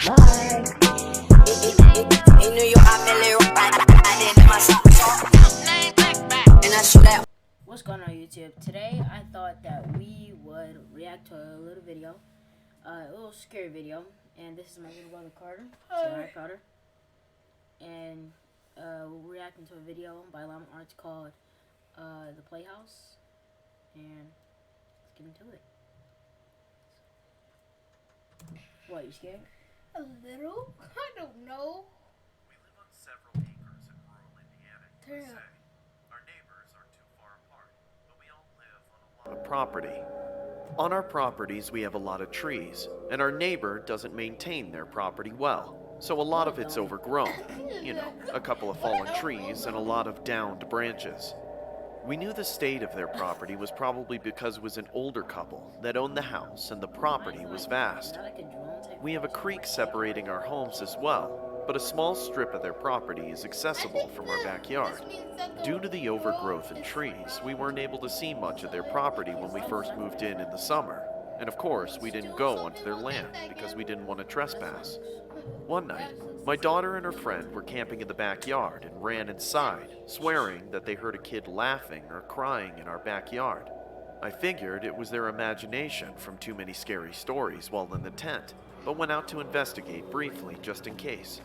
Bye. In New York, I feel it in my socks. And I shoot that. What's going on, YouTube? Today, I thought that we would react to a little video, a little scary video. And this is my little brother Carter. Say hi, Carter. And we're reacting to a video by Llama Arts called The Playhouse. And let's get into it. What, you scared? A little? I don't know. We live on several acres in rural Indiana, USA. Our neighbors aren't too far apart, but we all live on a lot of property. On our properties, we have a lot of trees, and our neighbor doesn't maintain their property well, so a lot of it's overgrown. You know, a couple of fallen trees and a lot of downed branches. We knew the state of their property was probably because it was an older couple that owned the house and the property was vast. We have a creek separating our homes as well, but a small strip of their property is accessible from our backyard. Due to the overgrowth in trees, we weren't able to see much of their property when we first moved in the summer. And of course, we didn't go onto their land because we didn't want to trespass. One night, my daughter and her friend were camping in the backyard and ran inside, swearing that they heard a kid laughing or crying in our backyard. I figured it was their imagination from too many scary stories while in the tent, but went out to investigate briefly just in case.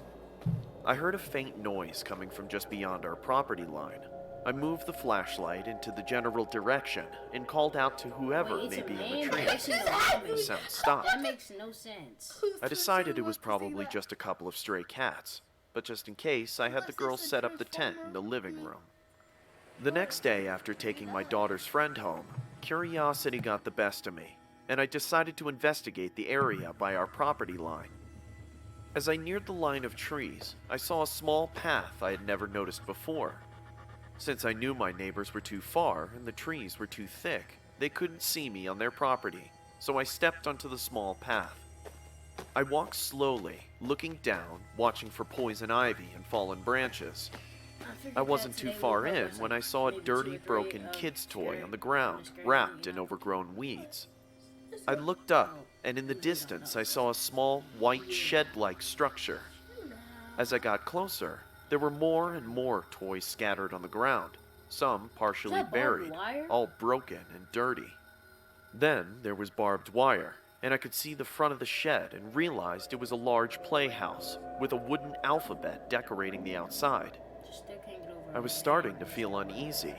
I heard a faint noise coming from just beyond our property line. I moved the flashlight into the general direction and called out to whoever may be in the trees. The sound stopped. That makes no sense. I decided it was probably just a couple of stray cats, but just in case, I had the girls set up the tent in the living room. The next day, after taking my daughter's friend home, curiosity got the best of me, and I decided to investigate the area by our property line. As I neared the line of trees, I saw a small path I had never noticed before. Since I knew my neighbors were too far and the trees were too thick, they couldn't see me on their property, so I stepped onto the small path. I walked slowly, looking down, watching for poison ivy and fallen branches. I wasn't too far in when I saw a dirty, broken kid's toy on the ground, wrapped in overgrown weeds. I looked up, and in the distance I saw a small, white shed-like structure. As I got closer, there were more and more toys scattered on the ground, some partially buried, all broken and dirty. Then there was barbed wire, and I could see the front of the shed and realized it was a large playhouse with a wooden alphabet decorating the outside. I was starting to feel uneasy.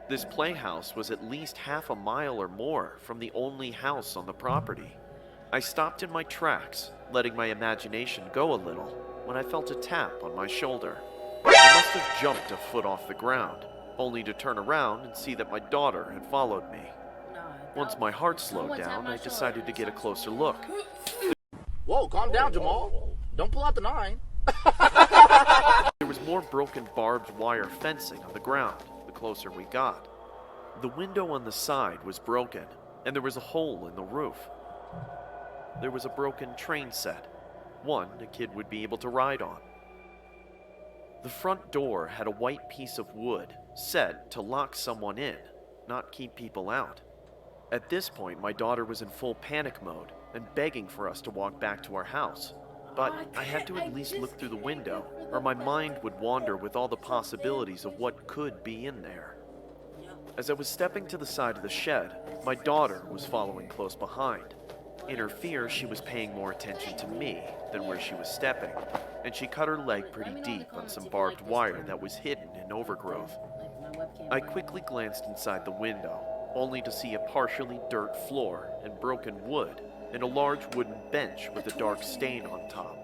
This playhouse was at least half a mile or more from the only house on the property. I stopped in my tracks, letting my imagination go a little, when I felt a tap on my shoulder. I must have jumped a foot off the ground, only to turn around and see that my daughter had followed me. Once my heart slowed down, I decided to get a closer look. Whoa, calm down, Jamal. Don't pull out the 9. There was more broken barbed wire fencing on the ground the closer we got. The window on the side was broken, and there was a hole in the roof. There was a broken train set, one a kid would be able to ride on. The front door had a white piece of wood set to lock someone in, not keep people out. At this point, my daughter was in full panic mode and begging for us to walk back to our house. But I had to at least look through the window, or my mind would wander with all the possibilities of what could be in there. As I was stepping to the side of the shed, my daughter was following close behind. In her fear, she was paying more attention to me than where she was stepping, and she cut her leg pretty deep on some barbed wire that was hidden in overgrowth. I quickly glanced inside the window, only to see a partially dirt floor and broken wood, and a large wooden bench with a dark stain on top.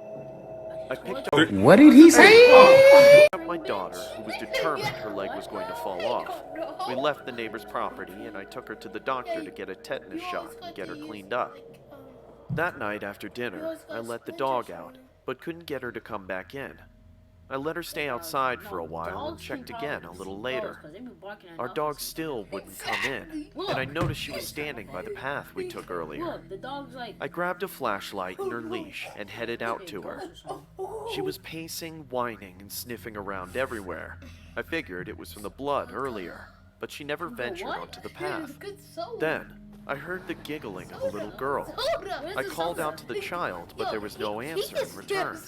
I picked up What did he say? my daughter, who was determined her leg was going to fall off. We left the neighbor's property, and I took her to the doctor to get a tetanus shot and get her cleaned up. That night after dinner, I let the dog out, but couldn't get her to come back in. I let her stay outside for a while and checked again a little later. Our dog still wouldn't come in, and I noticed she was standing by the path we took earlier. I grabbed a flashlight and her leash and headed out to her. She was pacing, whining, and sniffing around everywhere. I figured it was from the blood earlier, but she never ventured onto the path. Then, I heard the giggling of a little girl. Soda. I called out to the child, but there was no answer in return.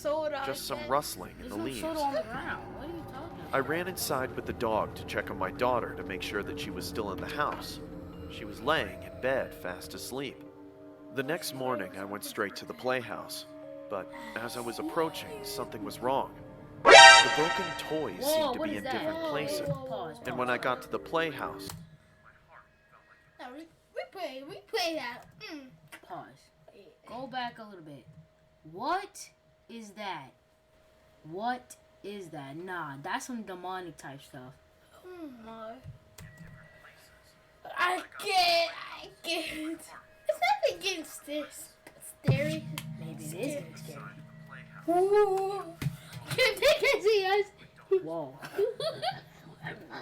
Just some rustling in the leaves. Soda on the ground. What are you talking about? I ran inside with the dog to check on my daughter to make sure that she was still in the house. She was laying in bed, fast asleep. The next morning, I went straight to the playhouse. But as I was approaching, something was wrong. The broken toys seemed to be in different places. And when I got to the playhouse, No, replay that. Pause. Go back a little bit. What is that? What is that? Nah, that's some demonic type stuff. Oh my. I can't. It's not against this. Scary. Maybe it is getting scary. Ooh. Can't take it, see us. Whoa.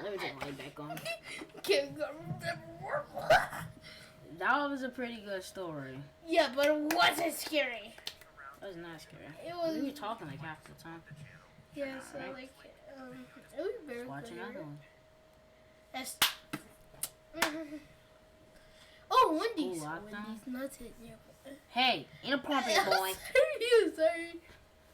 Let me take my light back on. Can't go. That was a pretty good story. Yeah, but it wasn't scary. That was not scary. It was. You were talking like half the time. Yeah, so like, it was very Just watch clear. another one. That's. Oh, Wendy's. Ooh, lockdown? Wendy's nuts hit you. Hey, inappropriate boy. Sorry.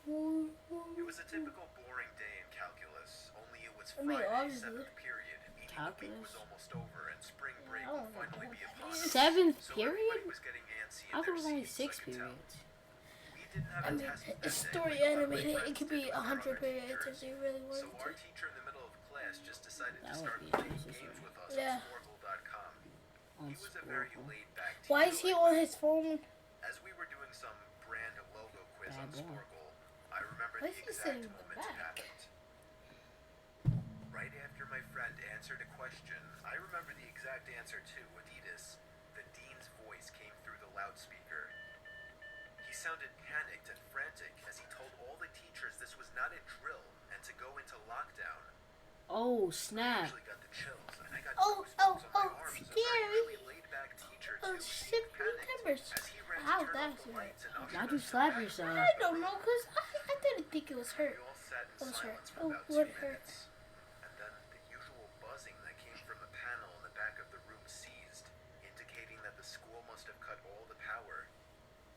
It was a typical boring day in calculus, only it was I mean, Friday, obviously. 7th period, meaning the week Calculus? was almost over and spring break Oh, would finally be upon us. 7th So period? everybody was getting antsy in I thought it their was only seats, 6 I could tell. periods. We didn't have I a mean, test that it's day story like our animated. friends It could did be with our 100 other periods teachers. if they really So wanted our to. teacher in the middle of class just decided to That start would be playing unnecessary. games with us Yeah. on Sporkle.com. On He was a very Sporkle. laid-back teacher. Why is he on his phone? As we were doing some brand logo quiz Bad on boy. Sporkle, I remember Why the is he exact sitting in the moment it back? happened. Right after my friend answered a question, I remember the exact answer too, Adidas. The dean's voice came through the loudspeaker. He sounded panicked and frantic as he told all the teachers this was not a drill and to go into lockdown. Oh, I snap. actually got the chills and I got Oh, goosebumps on my oh, arms. scary. A very laid-back teacher Oh, too shit, seemed panicked timbers. as he ran How to turn that off the shit? lights and usher Why'd you us slap back yourself? I don't know, cause I didn't think it was hurt. We all sat in What was hurt? silence for Oh, about what 2 hurt? minutes. And then the usual buzzing that came from a panel in the back of the room ceased, indicating that the school must have cut all the power.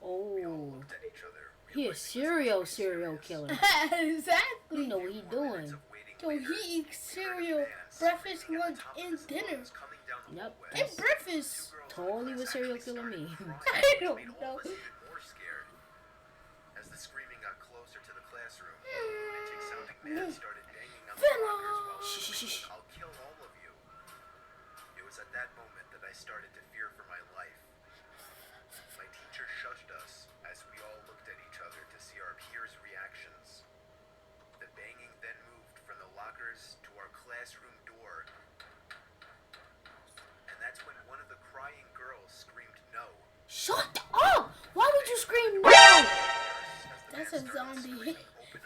We all Oh. looked at each other. He a serial killer. Exactly. You know what he doing. Yo, he eats cereal, breakfast, lunch, and dinner. Yep. And breakfast. Totally what serial killer mean. I don't know. As the screaming got closer to the classroom, a lunatic sounding man started banging on the Venom. lockers while Shh, shh, shh. screaming, "I'll kill all of you." It was at that moment that I started to fear for my life. My teacher shushed us as we all looked at each other to see our peers' reactions. The banging then moved from the lockers to our classroom door. And that's when one of the crying girls screamed no. Shut up! Why would you scream no? That's a zombie.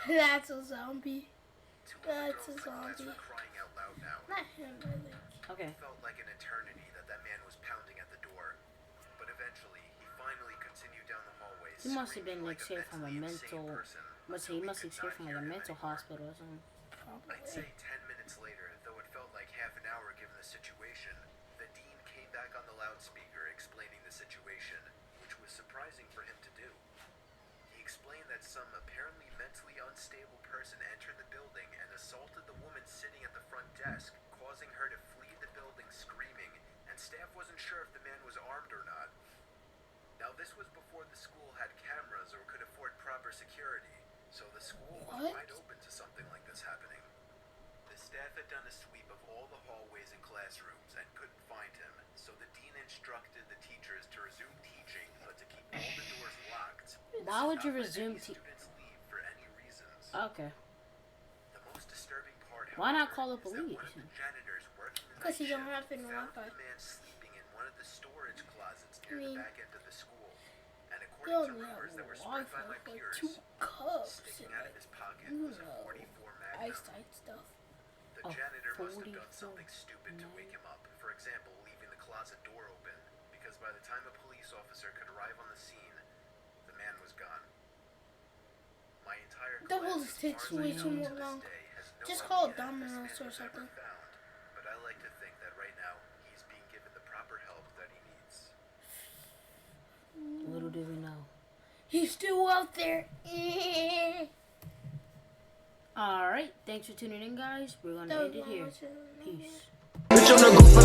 That's a zombie. That's a zombie. Crying out loud now. Not him, I think. Okay. It felt like an eternity that man was pounding at the door. But eventually, he finally continued down the hallway. He must have been screaming like escaped from a mentally insane mental. person He until must we have could escaped from not like a hear him mental anymore. hospital or something. I'd say 10 minutes later, though it felt like half an hour given the situation, the dean came back on the loudspeaker explaining the situation, which was surprising for him to do. He explained that some apparently mentally unstable person entered the building and assaulted the woman sitting at the front desk, causing her to flee the building screaming, and staff wasn't sure if the man was armed or not. Now this was before the school had cameras or could afford proper security, so the school was What? wide open to something like this happening. The staff had done a sweep of all the hallways and classrooms and couldn't find him, so the dean instructed the teachers to resume teaching, but to keep all the doors locked. Why would you Not let resume any students leave for any reasons. Okay. The most disturbing part, Why not however, call the is that one police? of the janitors working the 'Cause he night don't shift have any found Wi-Fi. the man sleeping in one of the storage closets near I mean, the back end of the school. And They according to only have rumors that were spread by Wi-Fi my for peers, 2 cups sticking and out of like, his pocket you was a know, 44 Magnum. eyesight stuff. The A janitor must have done 44 something stupid to wake him up. For example, leaving the closet door open, because by the time a police officer could arrive on the scene, the man was gone. My entire That class, whole as far as I situation know was to this long. day, has no Just call idea if this Domino's man or was ever something. found, but I like to think that right now he's being given the proper help that he needs. Little did we know. He's still out there. Alright, thanks for tuning in, guys. We're gonna end it here. Peace. Bitch, I'm the